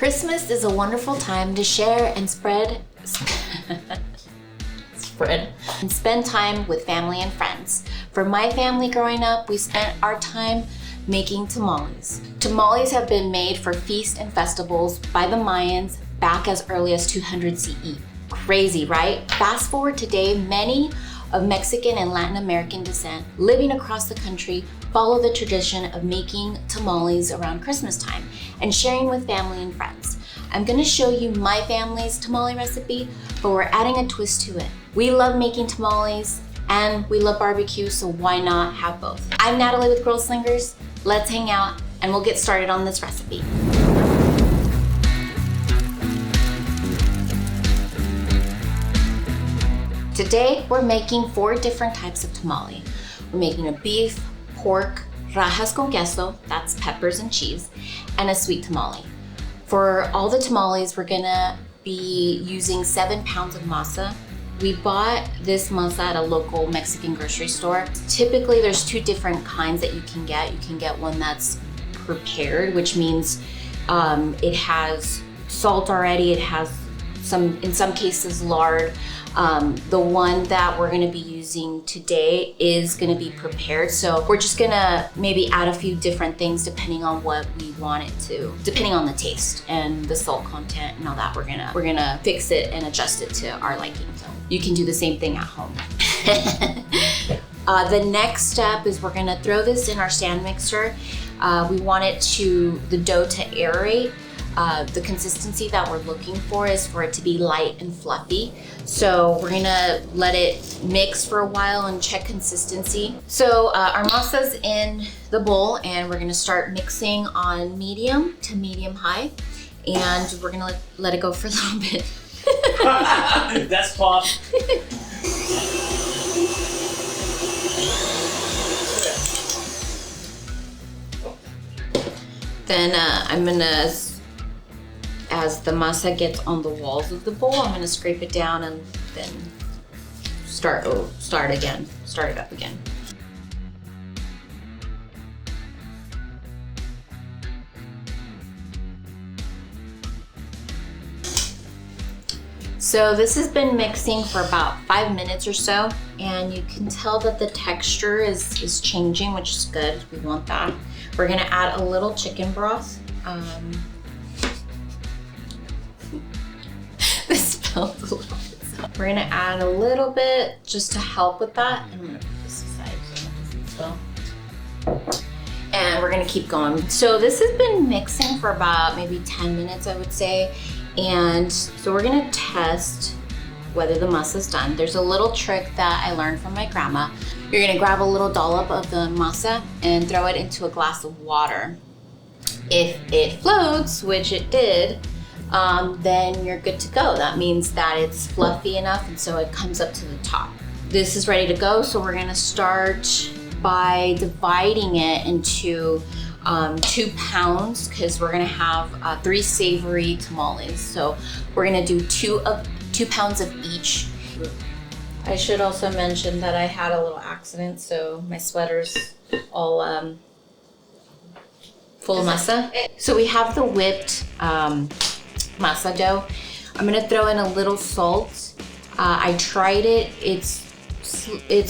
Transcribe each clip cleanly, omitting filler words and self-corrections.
Christmas is a wonderful time to share and spend time with family and friends. For my family growing up, we spent our time making tamales. Tamales have been made for feasts and festivals by the Mayans back as early as 200 CE. Crazy, right? Fast forward today, many of Mexican and Latin American descent living across the country follow the tradition of making tamales around Christmas time and sharing with family and friends. I'm gonna show you my family's tamale recipe, but we're adding a twist to it. We love making tamales and we love barbecue, so why not have both? I'm Natalie with Girl Slingers. Let's hang out and we'll get started on this recipe. Today, we're making 4 different types of tamale. We're making a beef, pork, rajas con queso, that's peppers and cheese, and a sweet tamale. For all the tamales, we're gonna be using 7 pounds of masa. We bought this masa at a local Mexican grocery store. Typically, there's 2 different kinds that you can get. You can get one that's prepared, which means it has salt already, it has in some cases lard. The one that we're gonna be using today is gonna be prepared. So we're just gonna maybe add a few different things depending on what we want it to, depending on the taste and the salt content and all that. We're gonna fix it and adjust it to our liking. So you can do the same thing at home. The next step is we're gonna throw this in our stand mixer. We want the dough to aerate. The consistency that we're looking for is for it to be light and fluffy. So we're gonna let it mix for a while and check consistency. So our masa's in the bowl and we're gonna start mixing on medium to medium high. And we're gonna let it go for a little bit. That's pop. Then I'm gonna, as the masa gets on the walls of the bowl, I'm gonna scrape it down and then start it up again. So this has been mixing for about 5 minutes or so, and you can tell that the texture is changing, which is good. We want that. We're gonna add a little chicken broth. This spilled a little bit. We're gonna add a little bit just to help with that. And I'm gonna put this aside so it doesn't spill. And we're gonna keep going. So this has been mixing for about maybe 10 minutes, I would say. And so we're gonna test whether the masa's done. There's a little trick that I learned from my grandma. You're gonna grab a little dollop of the masa and throw it into a glass of water. If it floats, which it did, then you're good to go. That means that it's fluffy enough and so it comes up to the top. This is ready to go, so we're gonna start by dividing it into 2 pounds because we're gonna have 3 savory tamales. So we're gonna do 2 pounds of each. I should also mention that I had a little accident, so my sweater's all full of masa. So we have the whipped masa dough. I'm gonna throw in a little salt. I tried it. It's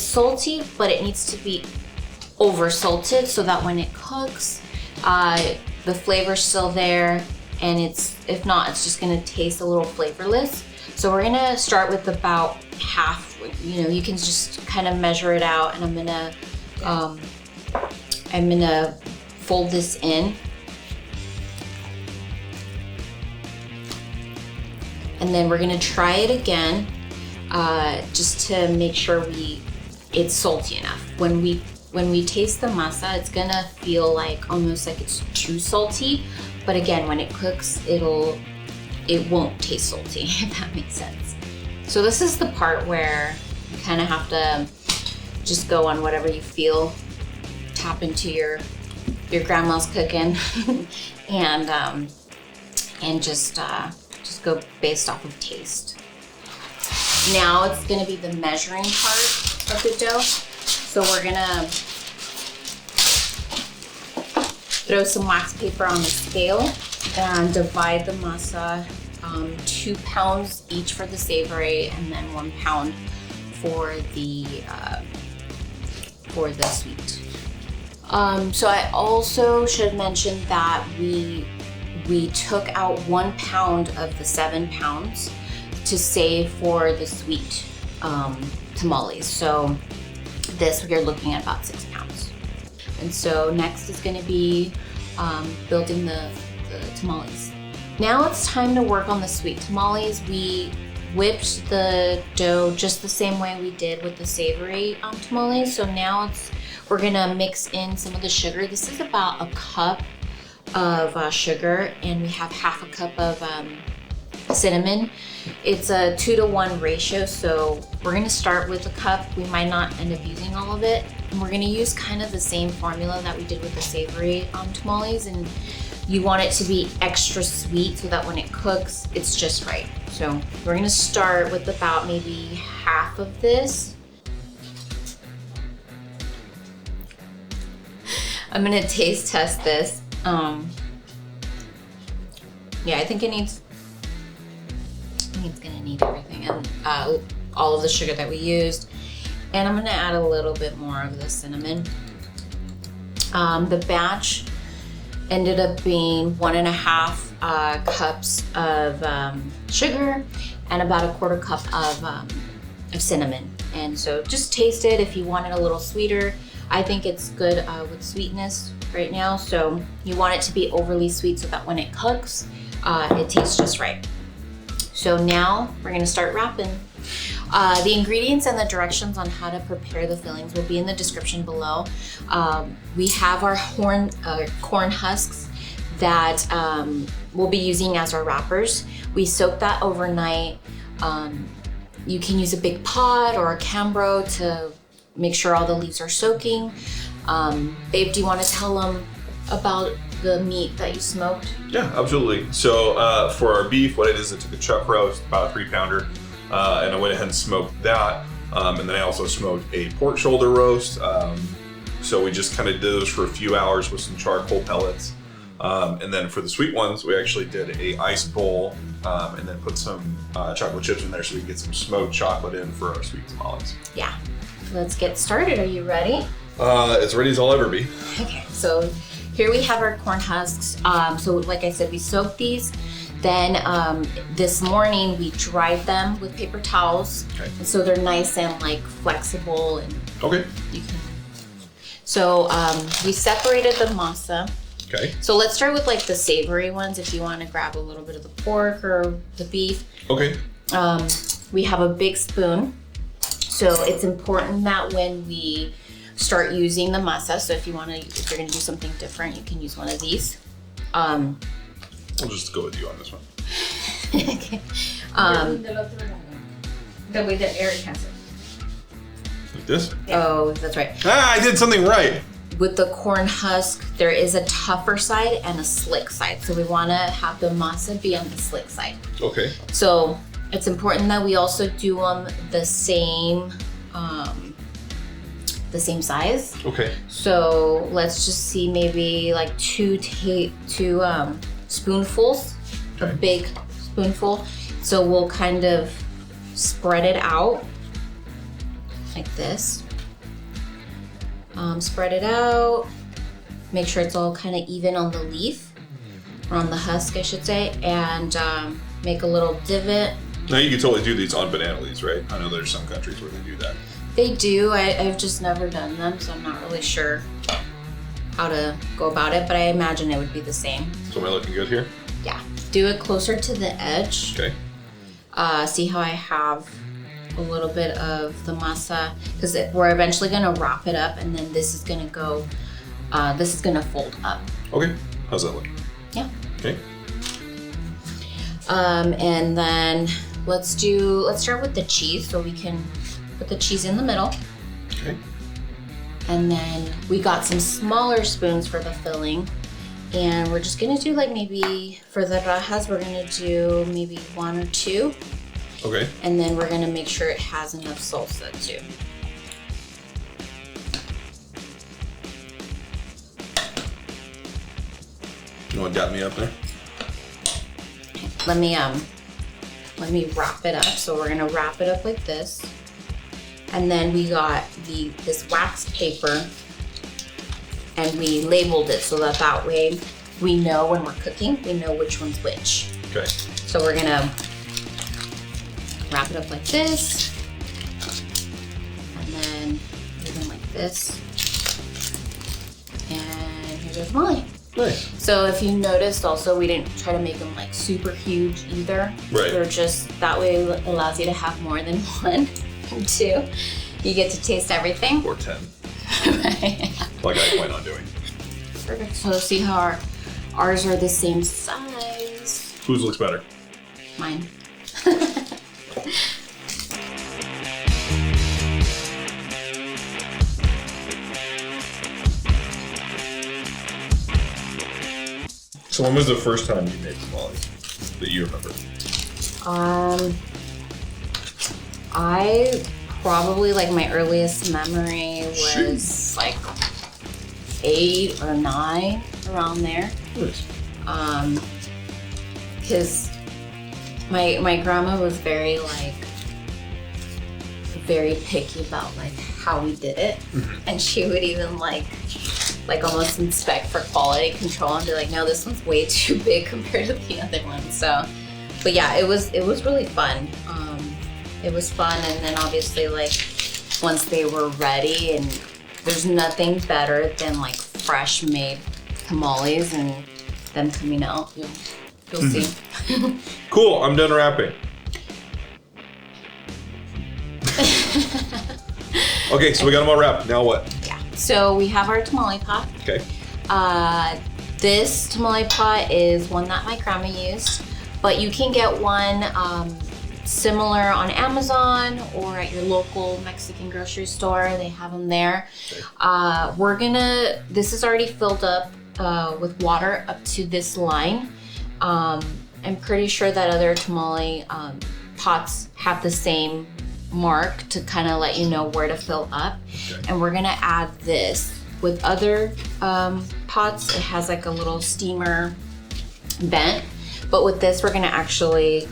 salty, but it needs to be over salted so that when it cooks, the flavor's still there, and if not, it's just gonna taste a little flavorless. So we're gonna start with about half. You can just kind of measure it out, and I'm gonna fold this in. And then we're gonna try it again, just to make sure it's salty enough. When we taste the masa, it's gonna feel almost like it's too salty. But again, when it cooks, it won't taste salty, if that makes sense. So this is the part where you kind of have to just go on whatever you feel, tap into your grandma's cooking, and just go based off of taste. Now it's gonna be the measuring part of the dough. So we're gonna throw some wax paper on the scale and divide the masa, 2 pounds each for the savory and then 1 pound for the sweet. So I also should mention that we took out 1 pound of the 7 pounds to save for the sweet tamales. So this, we're looking at about 6 pounds. And so next is gonna be building the tamales. Now it's time to work on the sweet tamales. We whipped the dough just the same way we did with the savory tamales. So now we're gonna mix in some of the sugar. This is about a cup of sugar, and we have half a cup of cinnamon. It's a 2-to-1 ratio, so we're gonna start with a cup. We might not end up using all of it. And we're gonna use kind of the same formula that we did with the savory tamales, and you want it to be extra sweet so that when it cooks, it's just right. So we're gonna start with about maybe half of this. I'm gonna taste test this. Yeah, I think it's gonna need everything, and all of the sugar that we used. And I'm gonna add a little bit more of the cinnamon. The batch ended up being 1.5 cups of sugar and about a 1/4 cup of cinnamon. And so just taste it if you want it a little sweeter. I think it's good with sweetness right now. So you want it to be overly sweet so that when it cooks, it tastes just right. So now we're gonna start wrapping. The ingredients and the directions on how to prepare the fillings will be in the description below. We have our corn husks that we'll be using as our wrappers. We soak that overnight. You can use a big pot or a Cambro to make sure all the leaves are soaking. Babe, do you want to tell them about the meat that you smoked? Yeah, absolutely. So for our beef, what it is, I took a chuck roast, about a 3-pounder, and I went ahead and smoked that. And then I also smoked a pork shoulder roast. So we just kind of did those for a few hours with some charcoal pellets. And then for the sweet ones, we actually did a ice bowl and then put some chocolate chips in there so we can get some smoked chocolate in for our sweet tamales. Yeah, let's get started. Are you ready? As ready as I'll ever be. Okay, so here we have our corn husks. So like I said, we soaked these. Then this morning we dried them with paper towels. Okay. And so they're nice and like flexible, and Okay. you can. So we separated the masa. Okay. So let's start with like the savory ones. If you want to grab a little bit of the pork or the beef. Okay. We have a big spoon. So it's important that when we start using the masa, so if you're gonna do something different, you can use one of these. We'll just go with you on this one. Okay. The way that Eric has it. Like this? Oh, that's right. Ah, I did something right. With the corn husk, there is a tougher side and a slick side. So we want to have the masa be on the slick side. Okay. So it's important that we also do them the same size. Okay. So let's just see, maybe like two spoonfuls, a Okay. big spoonful. So we'll kind of spread it out like this. Spread it out. Make sure it's all kind of even on the leaf, or on the husk, I should say, and make a little divot. Now you can totally do these on banana leaves, right? I know there's some countries where they do that. They do. I've just never done them, so I'm not really sure how to go about it, but I imagine it would be the same. So am I looking good here? Yeah. Do it closer to the edge. Okay. See how I have a little bit of the masa, because we're eventually gonna wrap it up, and then this is gonna go, this is gonna fold up. Okay. How's that look? Yeah. Okay. And then let's start with the cheese, so we can put the cheese in the middle. Okay. And then we got some smaller spoons for the filling. And we're just gonna do like, maybe for the rajas, we're gonna do maybe 1 or 2. Okay. And then we're gonna make sure it has enough salsa too. You want to dap me up there? let me wrap it up. So we're gonna wrap it up like this. And then we got this wax paper and we labeled it so that way we know when we're cooking, we know which one's which. Okay. So we're gonna wrap it up like this. And then even like this. And here's our tamale. Nice. So if you noticed also, we didn't try to make them like super huge either. Right. They're just, that way it allows you to have more than one or two. You get to taste everything. Or 10. Right. Like I plan on doing. Perfect. So see how ours are the same size. Whose looks better? Mine. So when was the first time you made tamales that you remember? I probably, like, my earliest memory was like 8 or 9, around there. Nice. Because my grandma was very picky about like how we did it, and she would even like almost inspect for quality control and be like, no, this one's way too big compared to the other one. So, but yeah, it was really fun. It was fun, and then obviously like once they were ready, and there's nothing better than like fresh made tamales and them coming out. You'll see. Cool, I'm done wrapping. Okay, so we got them all wrapped. Now what? Yeah. So we have our tamale pot. Okay. This tamale pot is one that my grandma used, but you can get one similar on Amazon or at your local Mexican grocery store. They have them there. Okay. This is already filled up with water up to this line. I'm pretty sure that other tamale pots have the same mark to kind of let you know where to fill up. Okay. And we're gonna add this. With other pots, it has like a little steamer vent, but with this we're gonna actually,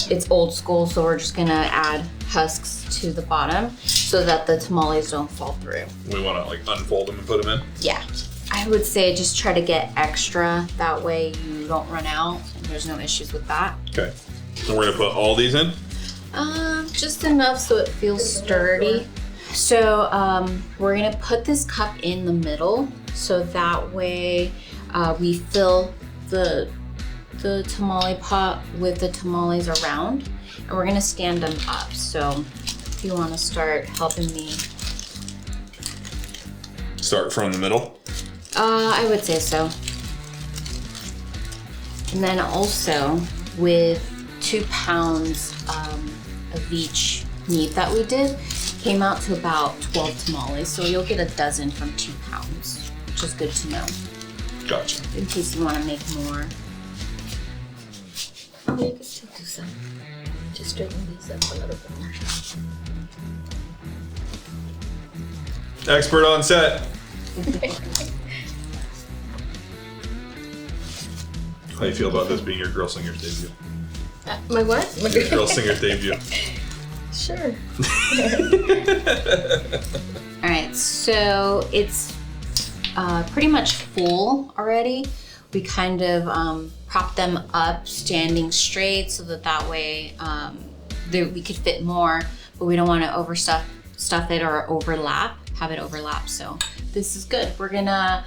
it's old school, so we're just gonna add husks to the bottom so that the tamales don't fall through. We wanna like unfold them and put them in? Yeah. I would say just try to get extra, that way you don't run out and there's no issues with that. Okay. So we're gonna put all these in? Just enough so it feels sturdy. So we're gonna put this cup in the middle so that way we fill the tamale pot with the tamales around, and we're gonna stand them up. So if you wanna start helping me. Start from the middle? I would say so. And then also with 2 pounds of each meat that we did, came out to about 12 tamales. So you'll get a dozen from 2 pounds, which is good to know. Gotcha. In case you want to make more. Oh, you can still do some. Just straighten these up a little bit more. Expert on set. How do you feel about this being your Girl Singer's debut? My what? Your Girl Singer's debut. Sure. All right, so it's pretty much full already. We kind of prop them up standing straight so that way we could fit more, but we don't want to stuff it or have it overlap. So this is good. We're gonna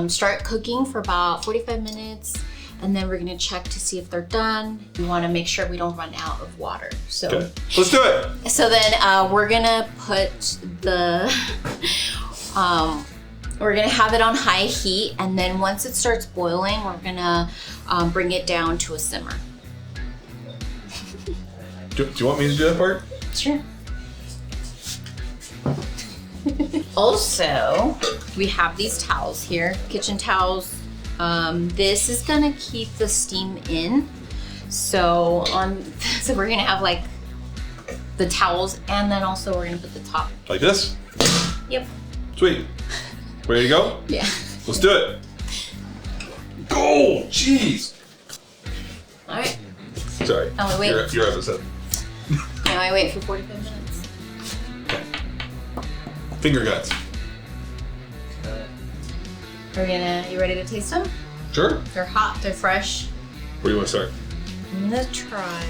start cooking for about 45 minutes. And then we're gonna check to see if they're done. We wanna make sure we don't run out of water. So okay. Let's do it. So then we're gonna put we're gonna have it on high heat, and then once it starts boiling, we're gonna bring it down to a simmer. Do you want me to do that part? Sure. Also, we have these towels here, kitchen towels. This is gonna keep the steam in. So we're gonna have like the towels, and then also we're gonna put the top. Like this? Yep. Sweet. Ready to go? Yeah. Let's do it. Go! Jeez. All right. Sorry. Oh, wait. Your episode. Now I wait for 45 minutes. Finger guts. You ready to taste them? Sure. They're hot, they're fresh. Where do you want to start? I'm gonna try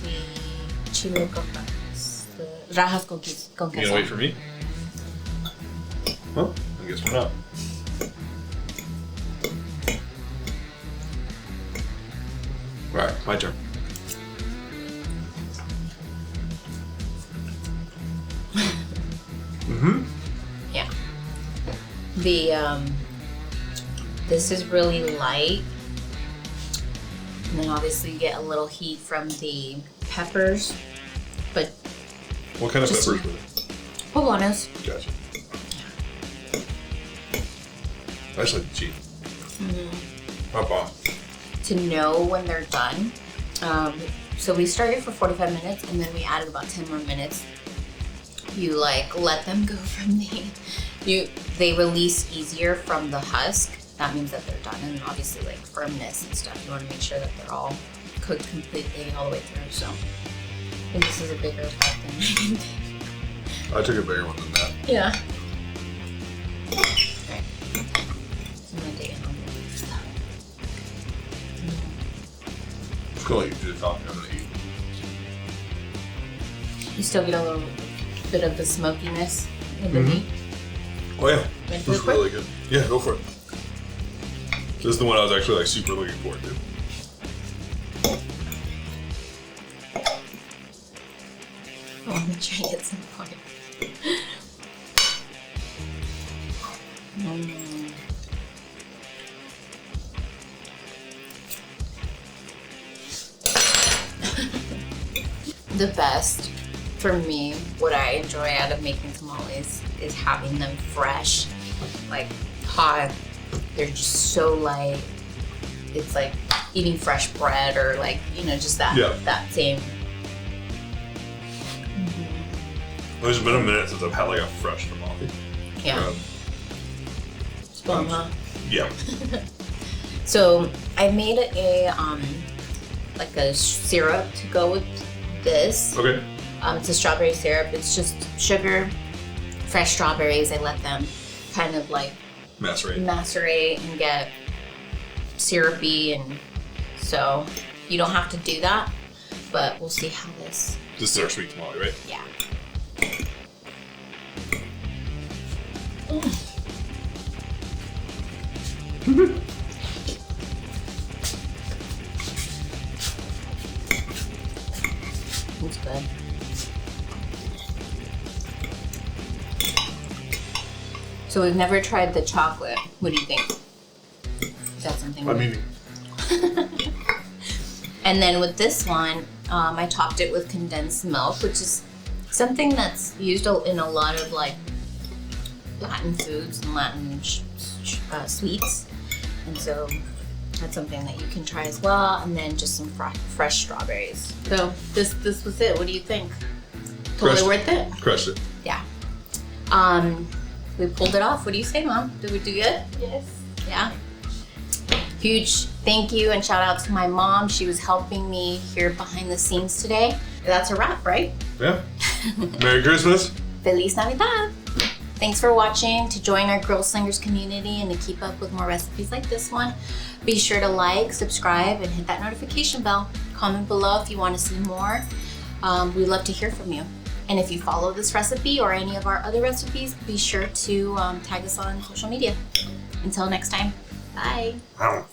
the chile con papas. The rajas con queso. You gonna wait for me? Huh? I guess we're not. Alright, my turn. Mm-hmm. Yeah. This is really light. And then obviously you get a little heat from the peppers. But What kind of Just- peppers were they? poblanos. Gotcha. I just like the cheese. Not bomb. To know when they're done. So we started for 45 minutes and then we added about 10 more minutes. You like let them go from they release easier from the husk. That means that they're done, and obviously like firmness and stuff. You want to make sure that they're all cooked completely all the way through. So I think this is a bigger pot than I took a bigger one than that. yeah. Alright. So I'm gonna dig in on this stuff. Just gonna let you do the talking. I'm gonna eat. You still get a little bit of the smokiness in the meat. Oh yeah, Ready this for is the quick? really good. Yeah, go for it. This is the one I was actually like super looking forward to. I want to try at some point. The best for me, what I enjoy out of making tamales is having them fresh, like hot. They're just so light. It's like eating fresh bread or like, just that that same. Well, it's been a minute since I've had like a fresh tamale. Yeah. It's bomb, huh? Yeah. So I made like a syrup to go with this. Okay. It's a strawberry syrup. It's just sugar, fresh strawberries. I let them kind of like macerate and get syrupy, and so you don't have to do that, but we'll see how this. This is our sweet tamale, right? Yeah. It's good. So we've never tried the chocolate. What do you think? Is that something? I mean, And then with this one, I topped it with condensed milk, which is something that's used in a lot of like Latin foods and Latin sweets. And so that's something that you can try as well. And then just some fresh strawberries. So this was it. What do you think? Totally worth it? Crushed it. Yeah. We pulled it off. What do you say, Mom? Did we do good? Yes. Yeah. Huge thank you and shout out to my mom. She was helping me here behind the scenes today. That's a wrap, right? Yeah. Merry Christmas. Feliz Navidad. Thanks for watching. To join our Grill Slingers community and to keep up with more recipes like this one, be sure to like, subscribe, and hit that notification bell. Comment below if you want to see more. We'd love to hear from you. And if you follow this recipe or any of our other recipes, be sure to tag us on social media. Until next time, bye. Wow.